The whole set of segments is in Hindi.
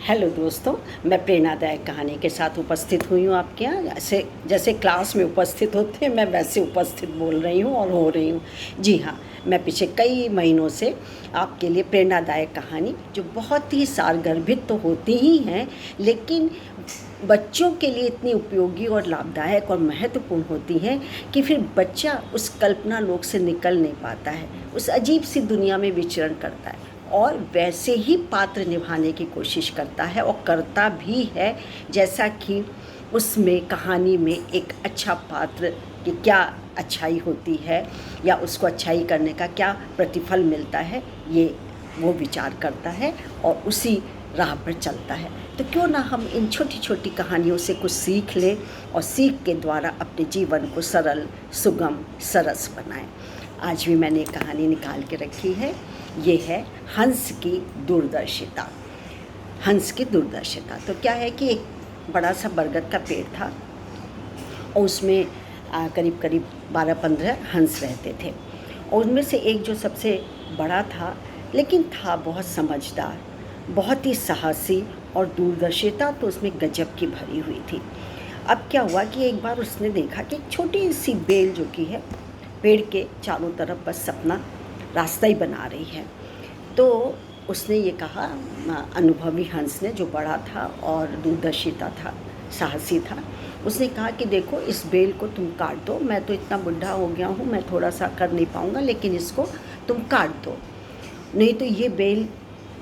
हेलो दोस्तों, मैं प्रेरणादायक कहानी के साथ उपस्थित हुई हूँ आपके यहाँ। जैसे जैसे क्लास में उपस्थित होते हैं, मैं वैसे उपस्थित बोल रही हूँ और हो रही हूँ। जी हाँ, मैं पिछले कई महीनों से आपके लिए प्रेरणादायक कहानी, जो बहुत ही सारगर्भित तो होती ही हैं, लेकिन बच्चों के लिए इतनी उपयोगी और लाभदायक और महत्वपूर्ण होती हैं कि फिर बच्चा उस कल्पना लोक से निकल नहीं पाता है, उस अजीब सी दुनिया में विचरण करता है और वैसे ही पात्र निभाने की कोशिश करता है और करता भी है, जैसा कि उसमें कहानी में एक अच्छा पात्र की क्या अच्छाई होती है या उसको अच्छाई करने का क्या प्रतिफल मिलता है, ये वो विचार करता है और उसी राह पर चलता है। तो क्यों ना हम इन छोटी छोटी कहानियों से कुछ सीख लें और सीख के द्वारा अपने जीवन को सरल, सुगम, सरस बनाएं। आज भी मैंने एक कहानी निकाल के रखी है। ये है हंस की दूरदर्शिता। हंस की दूरदर्शिता तो क्या है कि एक बड़ा सा बरगद का पेड़ था और उसमें करीब करीब 12-15 हंस रहते थे और उनमें से एक जो सबसे बड़ा था, लेकिन था बहुत समझदार, बहुत ही साहसी और दूरदर्शिता तो उसमें गजब की भरी हुई थी। अब क्या हुआ कि एक बार उसने देखा कि एक छोटी सी बेल जो कि है पेड़ के चारों तरफ बस अपना रास्ता ही बना रही है। तो उसने ये कहा, अनुभवी हंस ने, जो बड़ा था और दूरदर्शिता था, साहसी था, उसने कहा कि देखो, इस बेल को तुम काट दो। मैं तो इतना बुढ़ा हो गया हूँ, मैं थोड़ा सा कर नहीं पाऊँगा, लेकिन इसको तुम काट दो, नहीं तो ये बेल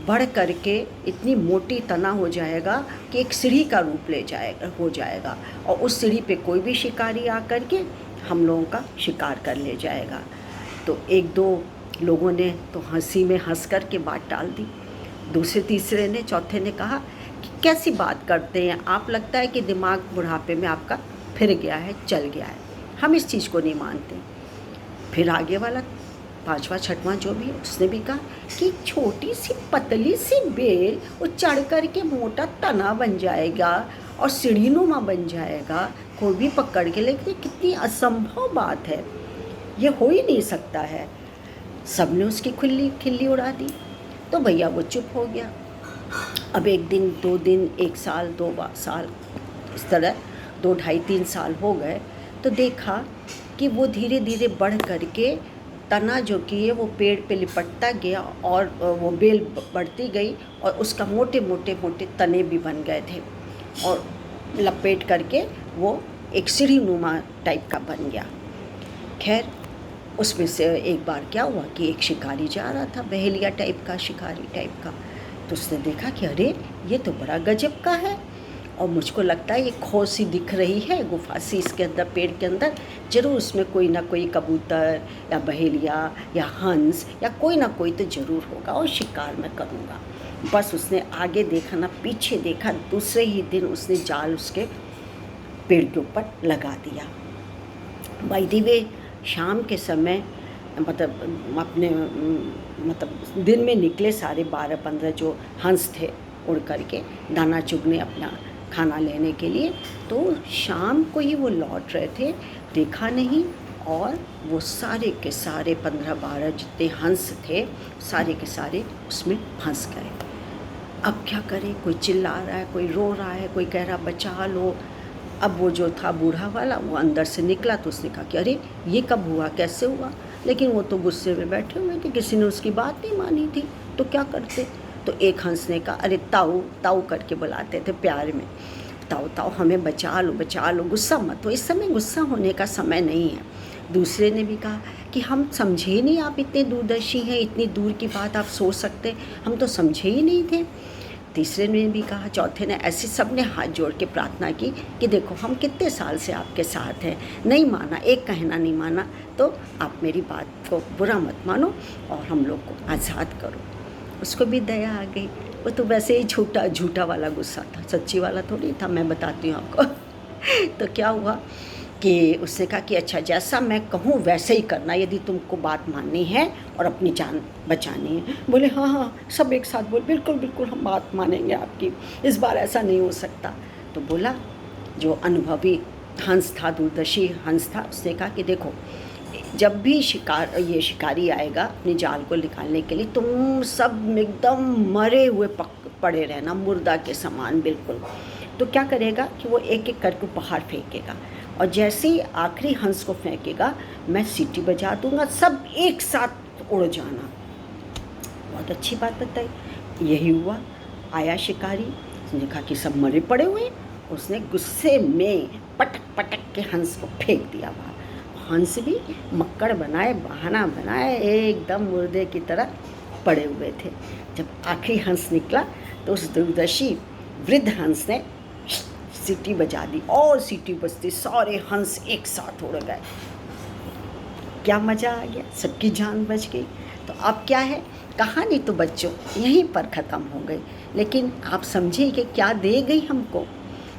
बढ़ करके इतनी मोटी तना हो जाएगा कि एक सीढ़ी का रूप हो जाएगा और उस सीढ़ी पे कोई भी शिकारी आकर के हम लोगों का शिकार कर ले जाएगा। तो एक दो लोगों ने तो हंसी में हंस कर के बात टाल दी। दूसरे तीसरे ने, चौथे ने कहा कि कैसी बात करते हैं आप, लगता है कि दिमाग बुढ़ापे में आपका फिर गया है, चल गया है, हम इस चीज़ को नहीं मानते। फिर आगे वाला पांचवा छठवां जो भी, उसने भी कहा कि छोटी सी पतली सी बेल वो चढ़ कर के मोटा तना बन जाएगा और सीढ़ीनुमा बन जाएगा, कोई भी पकड़ के, लेकिन कितनी असंभव बात है, ये हो ही नहीं सकता है। सबने उसकी खिल्ली उड़ा दी। तो भैया वो चुप हो गया। अब एक दिन, 2 दिन, 1 साल, 2 साल, इस तरह 2 ढाई 3 साल हो गए। तो देखा कि वो धीरे धीरे बढ़ करके तना जो कि है वो पेड़ पे लिपटता गया और वो बेल बढ़ती गई और उसका मोटे मोटे मोटे तने भी बन गए थे और लपेट करके वो एक सीढ़ी नुमा टाइप का बन गया। खैर, उसमें से एक बार क्या हुआ कि एक शिकारी जा रहा था, बहेलिया टाइप का, शिकारी टाइप का। तो उसने देखा कि अरे, ये तो बड़ा गजब का है और मुझको लगता है ये खो सी दिख रही है, गुफा सी इसके अंदर, पेड़ के अंदर ज़रूर उसमें कोई ना कोई कबूतर या बहेलिया या हंस या कोई ना कोई तो ज़रूर होगा और शिकार मैं करूँगा। बस उसने आगे देखा ना पीछे देखा, दूसरे ही दिन उसने जाल उसके पेड़ के ऊपर लगा दिया। बाय द वे, शाम के समय मतलब दिन में निकले सारे 12-15 जो हंस थे उड़ करके दाना चुगने, अपना खाना लेने के लिए। तो शाम को ही वो लौट रहे थे, देखा नहीं और वो सारे के सारे 15-12 जितने हंस थे, सारे के सारे उसमें फंस गए। अब क्या करें, कोई चिल्ला रहा है, कोई रो रहा है, कोई कह रहा बचा लो। अब वो जो था बूढ़ा वाला, वो अंदर से निकला तो उसने कहा कि अरे, ये कब हुआ, कैसे हुआ? लेकिन वो तो गुस्से में बैठे हुए थे, किसी ने उसकी बात नहीं मानी थी, तो क्या करते? तो एक हंस ने कहा, अरे ताऊ, ताऊ करके बुलाते थे प्यार में, ताऊ ताऊ हमें बचा लो, गुस्सा मत हो, इस समय गुस्सा होने का समय नहीं है। दूसरे ने भी कहा कि हम समझे नहीं, आप इतने दूरदर्शी हैं, इतनी दूर की बात आप सोच सकते, हम तो समझे ही नहीं थे। तीसरे ने भी कहा, चौथे ने, ऐसे सब ने हाथ जोड़ के प्रार्थना की कि देखो, हम कितने साल से आपके साथ हैं, नहीं माना, एक कहना नहीं माना, तो आप मेरी बात को बुरा मत मानो और हम लोग को आज़ाद करो। उसको भी दया आ गई। वो तो वैसे ही झूठा वाला गुस्सा था, सच्ची वाला थोड़ी था, मैं बताती हूँ आपको। तो क्या हुआ कि उसने कहा कि अच्छा, जैसा मैं कहूँ वैसे ही करना, यदि तुमको बात माननी है और अपनी जान बचानी है। बोले हाँ हाँ, सब एक साथ बोल, बिल्कुल बिल्कुल हम बात मानेंगे आपकी, इस बार ऐसा नहीं हो सकता। तो बोला, जो अनुभवी हंस था, दूरदर्शी हंस था, उसने कहा कि देखो, जब भी शिकारी आएगा अपनी जाल को निकालने के लिए, तुम सब एकदम मरे हुए पड़े रहना मुर्दा के समान बिल्कुल। तो क्या करेगा कि वो एक एक करके बाहर फेंकेगा, और जैसे ही आखिरी हंस को फेंकेगा मैं सीटी बजा दूंगा, सब एक साथ उड़ जाना। बहुत अच्छी बात बताई। यही हुआ। आया शिकारी, उसने देखा कि सब मरे पड़े हुए हैं, उसने गुस्से में पटक पटक के हंस को फेंक दिया बाहर। हंस भी मक्कड़ बनाए, बहाना बनाए, एकदम मुर्दे की तरह पड़े हुए थे। जब आखिरी हंस निकला तो उस दूरदर्शी वृद्ध हंस ने सीटी बजा दी, और सीटी बजती सारे हंस एक साथ उड़ गए। क्या मज़ा आ गया, सबकी जान बच गई। तो अब क्या है, कहानी तो बच्चों यहीं पर ख़त्म हो गई, लेकिन आप समझिए कि क्या दे गई हमको,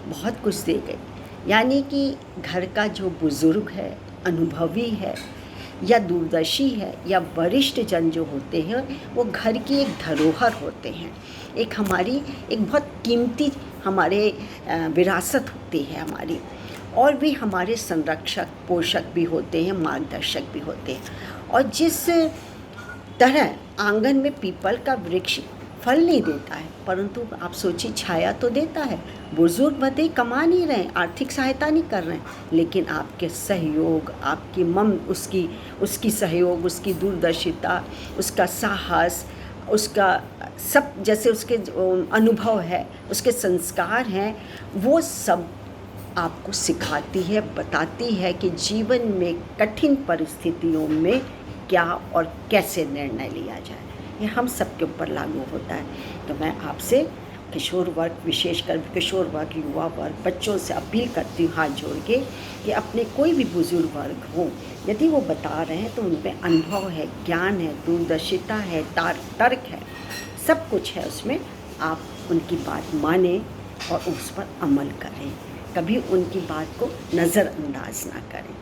बहुत कुछ दे गई। यानी कि घर का जो बुज़ुर्ग है, अनुभवी है, या दूरदर्शी है, या वरिष्ठ जन जो होते हैं, वो घर की एक धरोहर होते हैं, एक हमारी एक बहुत कीमती हमारे विरासत होती है हमारी, और भी हमारे संरक्षक पोषक भी होते हैं, मार्गदर्शक भी होते हैं। और जिस तरह आंगन में पीपल का वृक्ष फल नहीं देता है, परंतु आप सोचिए छाया तो देता है। बुजुर्ग भले कमा नहीं रहे, आर्थिक सहायता नहीं कर रहे हैं, लेकिन आपके सहयोग, आपकी उसकी सहयोग, उसकी दूरदर्शिता, उसका साहस, उसका सब, जैसे उसके अनुभव है, उसके संस्कार हैं, वो सब आपको सिखाती है, बताती है कि जीवन में कठिन परिस्थितियों में क्या और कैसे निर्णय लिया जाए। ये हम सबके ऊपर लागू होता है। तो मैं आपसे किशोर वर्ग, विशेषकर किशोर वर्ग, युवा वर्ग, बच्चों से अपील करती हूँ हाथ जोड़ के कि अपने कोई भी बुजुर्ग वर्ग हो, यदि वो बता रहे हैं तो उनमें अनुभव है, ज्ञान है, दूरदर्शिता है, तर्क है, सब कुछ है उसमें। आप उनकी बात मानें और उस पर अमल करें, कभी उनकी बात को नज़रअंदाज ना करें।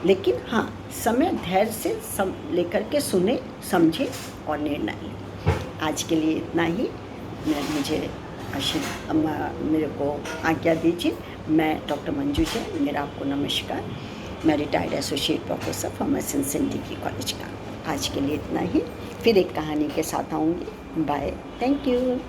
लेकिन हाँ, समय धैर्य से लेकर के सुने, समझे और निर्णय लें। आज के लिए इतना ही। मेरे को आज्ञा दीजिए। मैं डॉक्टर मंजू जैन, मेरा आपको नमस्कार। मैं retired associate professor pharmacy saint degree college का। आज के लिए इतना ही। फिर एक कहानी के साथ आऊँगी। Bye, thank you.